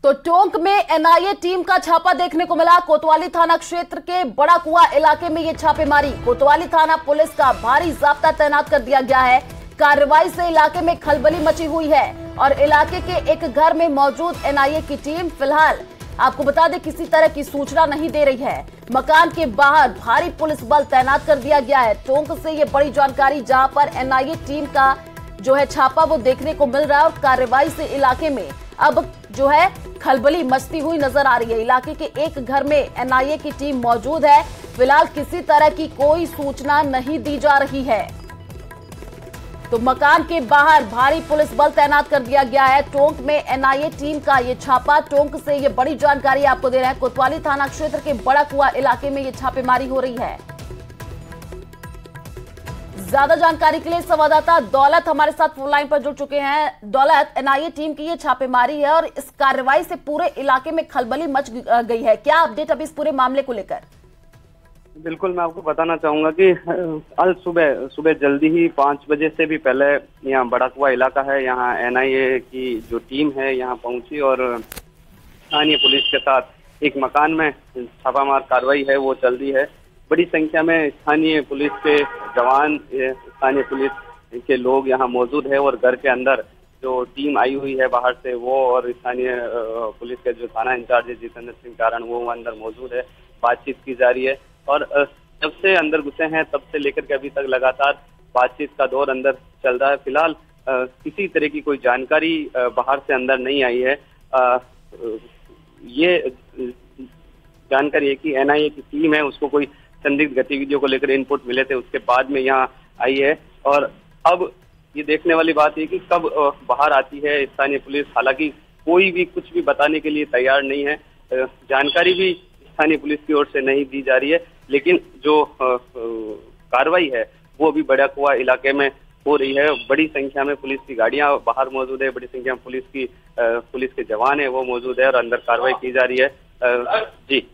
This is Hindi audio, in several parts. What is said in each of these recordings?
तो टोंक में एनआईए टीम का छापा देखने को मिला। कोतवाली थाना क्षेत्र के बड़ा कुआ इलाके में ये छापेमारी। कोतवाली थाना पुलिस का भारी जाब्ता तैनात कर दिया गया है। कार्रवाई से इलाके में खलबली मची हुई है और इलाके के एक घर में मौजूद एनआईए की टीम फिलहाल आपको बता दें किसी तरह की सूचना नहीं दे रही है। मकान के बाहर भारी पुलिस बल तैनात कर दिया गया है। टोंक से ये बड़ी जानकारी, जहां पर एनआईए टीम का जो है छापा वो देखने को मिल रहा है और कार्रवाई से इलाके में अब जो है खलबली मचती हुई नजर आ रही है। इलाके के एक घर में एनआईए की टीम मौजूद है। फिलहाल किसी तरह की कोई सूचना नहीं दी जा रही है। तो मकान के बाहर भारी पुलिस बल तैनात कर दिया गया है। टोंक में एनआईए टीम का ये छापा। टोंक से ये बड़ी जानकारी आपको दे रहे हैं। कोतवाली थाना क्षेत्र के बड़ा कुआ इलाके में ये छापेमारी हो रही है। ज्यादा जानकारी के लिए संवाददाता दौलत हमारे साथ फोन लाइन पर जुड़ चुके हैं। दौलत, एनआईए टीम की ये छापेमारी है और इस कार्रवाई से पूरे इलाके में खलबली मच गई है। क्या अपडेट अभी इस पूरे मामले को लेकर? बिल्कुल, मैं आपको बताना चाहूंगा कि आज सुबह जल्दी ही 5 बजे से भी पहले यहाँ बड़ा कुआ इलाका है, यहाँ एनआईए की जो टीम है यहाँ पहुंची और स्थानीय पुलिस के साथ एक मकान में छापामार कार्रवाई है वो चल रही है। बड़ी संख्या में स्थानीय पुलिस के जवान, स्थानीय पुलिस के लोग यहाँ मौजूद है और घर के अंदर जो टीम आई हुई है बाहर से वो और स्थानीय पुलिस के जो थाना इंचार्ज है जितेंद्र सिंह कारण वो अंदर मौजूद है। बातचीत की जा रही है और जब से अंदर घुसे हैं तब से लेकर के अभी तक लगातार बातचीत का दौर अंदर चल रहा है। फिलहाल किसी तरह की कोई जानकारी बाहर से अंदर नहीं आई है। ये जानकारी है कि एनआईए की टीम है, उसको कोई संदिग्ध गतिविधियों को लेकर इनपुट मिले थे, उसके बाद में यहाँ आई है और अब ये देखने वाली बात है कि कब बाहर आती है स्थानीय पुलिस। हालांकि कोई भी कुछ भी बताने के लिए तैयार नहीं है, जानकारी भी स्थानीय पुलिस की ओर से नहीं दी जा रही है, लेकिन जो कार्रवाई है वो अभी बड़ा कुआ इलाके में हो रही है। बड़ी संख्या में पुलिस की गाड़ियां बाहर मौजूद है, बड़ी संख्या में पुलिस के जवान है वो मौजूद है और अंदर कार्रवाई की जा रही है। जी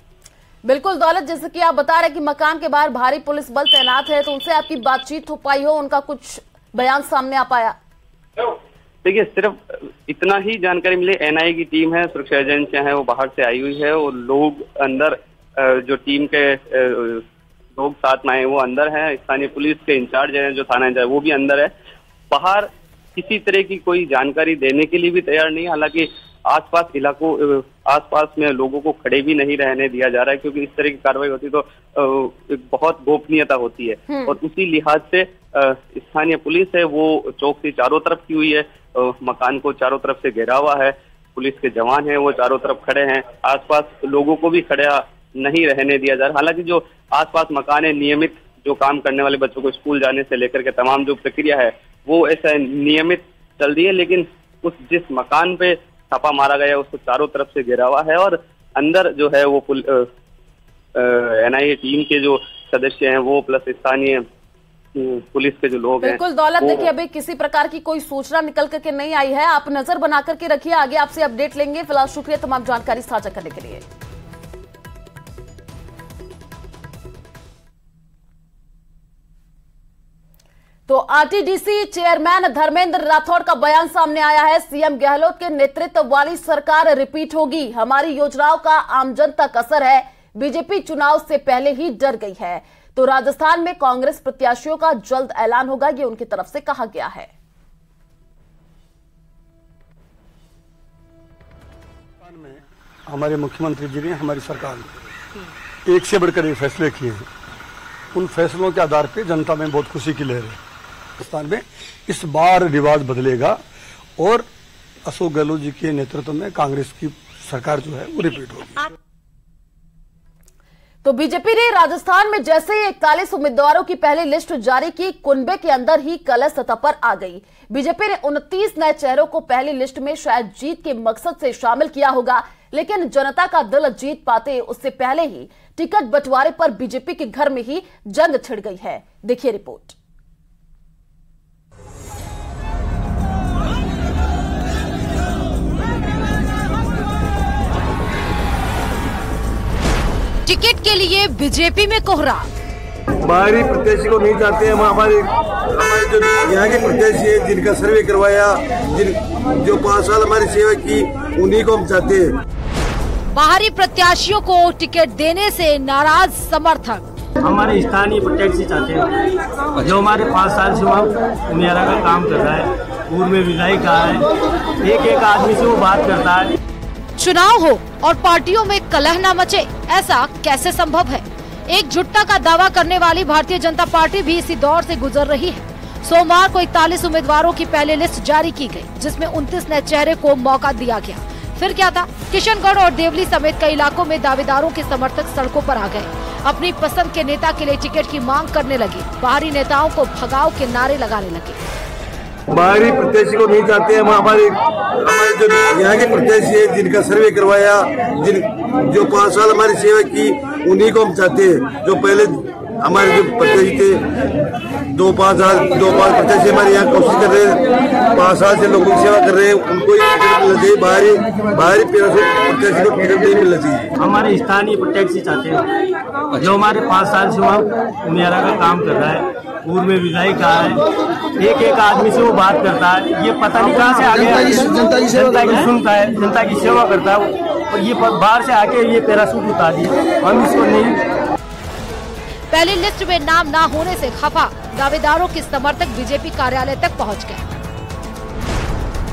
बिल्कुल दौलत, जैसे कि आप बता रहे कि मकान के बाहर भारी पुलिस बल तैनात है, तो उनसे आपकी बातचीत हो पाई हो, उनका कुछ बयान सामने आ पाया? देखिए, सिर्फ इतना ही जानकारी मिली। एनआईए की टीम है, सुरक्षा एजेंसियां हैं वो बाहर से आई हुई है और लोग अंदर जो टीम के लोग साथ में आए वो अंदर है। स्थानीय पुलिस के इंचार्ज हैं जो थाना इंचार्ज वो भी अंदर है। बाहर किसी तरह की कोई जानकारी देने के लिए भी तैयार नहीं। हालांकि आसपास में लोगों को खड़े भी नहीं रहने दिया जा रहा है, क्योंकि इस तरह की कार्रवाई होती तो एक बहुत गोपनीयता होती है और उसी लिहाज से स्थानीय पुलिस है वो चौकसी चारों तरफ की हुई है। मकान को चारों तरफ से घेरा हुआ है, पुलिस के जवान हैं वो चारों तरफ खड़े हैं। आसपास लोगों को भी खड़ा नहीं रहने दिया जा रहा। हालांकि जो आसपास मकान है, नियमित जो काम करने वाले बच्चों को स्कूल जाने से लेकर के तमाम जो प्रक्रिया है वो ऐसा नियमित चल रही है, लेकिन जिस मकान पे छापा मारा गया उसको चारों तरफ से घेरा हुआ है और अंदर जो है वो एनआईए टीम के जो सदस्य हैं वो प्लस स्थानीय पुलिस के जो लोग हैं। बिल्कुल दौलत, देखिए अभी किसी प्रकार की कोई सूचना निकल करके नहीं आई है। आप नजर बना करके रखिए, आगे आपसे अपडेट लेंगे। फिलहाल शुक्रिया तमाम जानकारी साझा करने के लिए। तो आरटीडीसी चेयरमैन धर्मेंद्र राठौड़ का बयान सामने आया है। सीएम गहलोत के नेतृत्व वाली सरकार रिपीट होगी, हमारी योजनाओं का आमजन तक असर है, बीजेपी चुनाव से पहले ही डर गई है। तो राजस्थान में कांग्रेस प्रत्याशियों का जल्द ऐलान होगा, ये उनकी तरफ से कहा गया है। हमारे मुख्यमंत्री जी ने, हमारी सरकार ने एक से बढ़कर एक फैसले किए हैं। उन फैसलों के आधार पर जनता में बहुत खुशी की लहर है। राजस्थान में इस बार रिवाज बदलेगा और अशोक गहलोत जी के नेतृत्व में कांग्रेस की सरकार जो है वो रिपीट होगी। तो बीजेपी ने राजस्थान में जैसे ही 41 उम्मीदवारों की पहली लिस्ट जारी की, कुनबे के अंदर ही कलह सतह पर आ गई। बीजेपी ने 29 नए चेहरों को पहली लिस्ट में शायद जीत के मकसद से शामिल किया होगा, लेकिन जनता का दिल जीत पाते उससे पहले ही टिकट बंटवारे पर बीजेपी के घर में ही जंग छिड़ गई है। देखिए रिपोर्ट। टिकट के लिए बीजेपी में कोहरा, बाहरी प्रत्याशी को नहीं चाहते हैं। हमारे जो यहाँ के प्रत्याशी है, जिनका सर्वे करवाया, जो 5 साल हमारी सेवा की, उन्हीं को हम चाहते हैं। बाहरी प्रत्याशियों को टिकट देने से नाराज समर्थक। हमारे स्थानीय प्रत्याशी चाहते हैं, जो हमारे 5 साल से वहाँ उनियारा का काम कर रहा है, पूर्व में विधायक का है, एक आदमी से वो बात करता है। चुनाव हो और पार्टियों में कलह न मचे, ऐसा कैसे संभव है? एकजुटता का दावा करने वाली भारतीय जनता पार्टी भी इसी दौर से गुजर रही है। सोमवार को 41 उम्मीदवारों की पहली लिस्ट जारी की गई, जिसमें 29 नए चेहरे को मौका दिया गया। फिर क्या था? किशनगढ़ और देवली समेत कई इलाकों में दावेदारों के समर्थक सड़कों पर आ गए, अपनी पसंद के नेता के लिए टिकट की मांग करने लगे, बाहरी नेताओं को भगाओ के नारे लगाने लगे। बाहरी प्रत्याशी को नहीं चाहते हैं। हमारे जो यहाँ के प्रत्याशी है, जिनका सर्वे करवाया, जो 5 साल हमारी सेवा की, उन्हीं को हम चाहते हैं। जो पहले हमारे जो प्रत्याशी थे, 2-5 प्रत्याशी हमारे यहाँ कोशिश कर रहे हैं, 5 साल से लोगों की सेवा कर रहे हैं, उनको ही टिकट मिलना चाहिए। बाहरी प्रत्याशी को टिकट नहीं मिलना चाहिए। हमारे स्थानीय प्रत्याशी चाहते हैं, जो हमारे 5 साल से वहाँ उनियारा का काम कर रहा है, पूर्व में विधायक का है, एक आदमी से वो बात करता है। ये पता नहीं कहाँ से आ गया, जनता की सुनता है, जनता की सेवा करता है, और ये बाहर से आके ये पैराशूट उतार दिया। हम इसको नहीं। पहली लिस्ट में नाम ना होने से खफा दावेदारों के समर्थक बीजेपी कार्यालय तक पहुंच गए,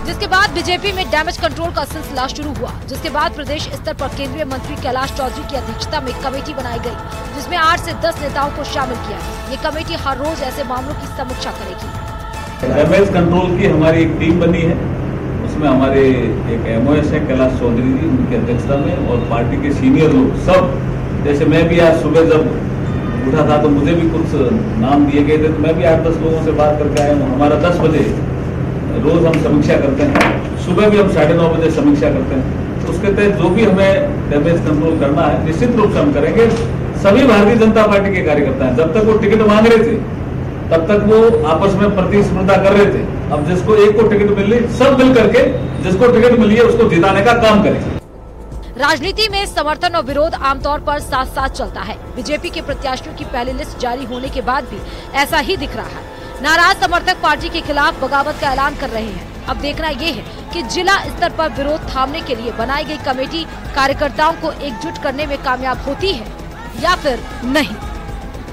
जिसके बाद बीजेपी में डैमेज कंट्रोल का सिलसिला शुरू हुआ। जिसके बाद प्रदेश स्तर पर केंद्रीय मंत्री कैलाश चौधरी की अध्यक्षता में कमेटी बनाई गई, जिसमें 8 से 10 नेताओं को शामिल किया गया। ये कमेटी हर रोज ऐसे मामलों की समीक्षा करेगी। डैमेज कंट्रोल की हमारी एक टीम बनी है, उसमें हमारे एक MOS है कैलाश चौधरी जी, उनकी अध्यक्षता में, और पार्टी के सीनियर लोग सब। जैसे मैं भी आज सुबह जब उठा था तो मुझे भी कुछ नाम दिए गए थे, तो मैं भी 8-10 लोगों से बात करके आया हूँ। हमारा 10 बजे रोज हम समीक्षा करते हैं, सुबह भी हम 9:30 बजे समीक्षा करते हैं। तो उसके तहत जो भी हमें डैमेज कंट्रोल करना है, निश्चित रूप से हम करेंगे। सभी भारतीय जनता पार्टी के कार्यकर्ता हैं, जब तक वो टिकट मांग रहे थे तब तक वो आपस में प्रतिस्पर्धा कर रहे थे। अब जिसको एक को टिकट मिल रही, सब मिल करके जिसको टिकट मिली है उसको जिताने का काम करेंगे। राजनीति में समर्थन और विरोध आमतौर पर साथ साथ चलता है। बीजेपी के प्रत्याशियों की पहली लिस्ट जारी होने के बाद भी ऐसा ही दिख रहा है। नाराज समर्थक पार्टी के खिलाफ बगावत का ऐलान कर रहे हैं। अब देखना ये है कि जिला स्तर पर विरोध थामने के लिए बनाई गई कमेटी कार्यकर्ताओं को एकजुट करने में कामयाब होती है या फिर नहीं।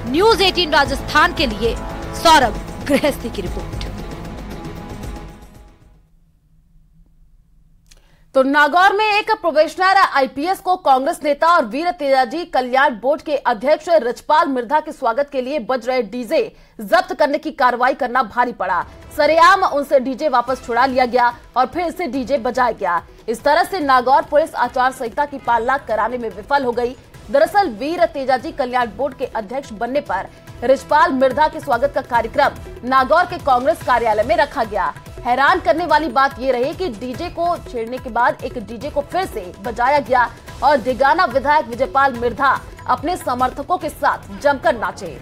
न्यूज़ 18 राजस्थान के लिए सौरभ गृहस्थी की रिपोर्ट। तो नागौर में एक प्रोबेशनर IPS को कांग्रेस नेता और वीर तेजाजी कल्याण बोर्ड के अध्यक्ष रिचपाल मिर्धा के स्वागत के लिए बज रहे डीजे जब्त करने की कार्रवाई करना भारी पड़ा। सरेआम उनसे डीजे वापस छुड़ा लिया गया और फिर इसे डीजे बजाया गया। इस तरह से नागौर पुलिस आचार संहिता की पालना कराने में विफल हो गई। दरअसल वीर तेजाजी कल्याण बोर्ड के अध्यक्ष बनने पर रिचपाल मिर्धा के स्वागत का कार्यक्रम नागौर के कांग्रेस कार्यालय में रखा गया। हैरान करने वाली बात यह रही कि डीजे को छेड़ने के बाद एक डीजे को फिर से बजाया गया और डिगाना विधायक विजयपाल मिर्धा अपने समर्थकों के साथ जमकर नाचे।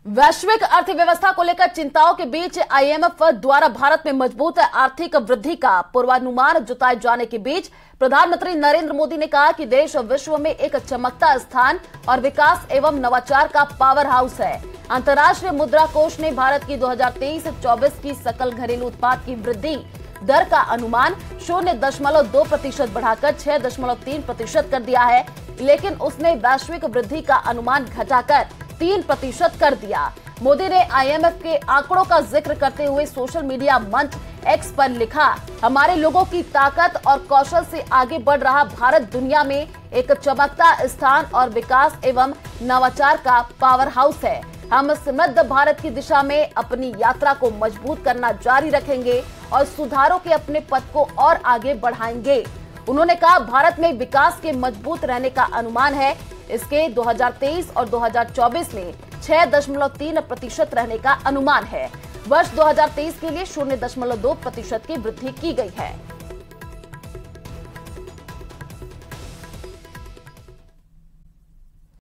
वैश्विक अर्थव्यवस्था को लेकर चिंताओं के बीच IMF द्वारा भारत में मजबूत आर्थिक वृद्धि का पूर्वानुमान जताए जाने के बीच प्रधानमंत्री नरेंद्र मोदी ने कहा कि देश विश्व में एक चमकता स्थान और विकास एवं नवाचार का पावर हाउस है। अंतर्राष्ट्रीय मुद्रा कोष ने भारत की 2023-24 की सकल घरेलू उत्पाद की वृद्धि दर का अनुमान 0.2% बढ़ाकर 6.3% कर दिया है, लेकिन उसने वैश्विक वृद्धि का अनुमान घटाकर 3% कर दिया। मोदी ने IMF के आंकड़ों का जिक्र करते हुए सोशल मीडिया मंच X पर लिखा, हमारे लोगों की ताकत और कौशल से आगे बढ़ रहा भारत दुनिया में एक चमकता स्थान और विकास एवं नवाचार का पावर हाउस है। हम समृद्ध भारत की दिशा में अपनी यात्रा को मजबूत करना जारी रखेंगे और सुधारों के अपने पथ को और आगे बढ़ाएंगे। उन्होंने कहा, भारत में विकास के मजबूत रहने का अनुमान है। इसके 2023 और 2024 में 6.3% रहने का अनुमान है। वर्ष 2023 के लिए 0.2% की वृद्धि की गई है।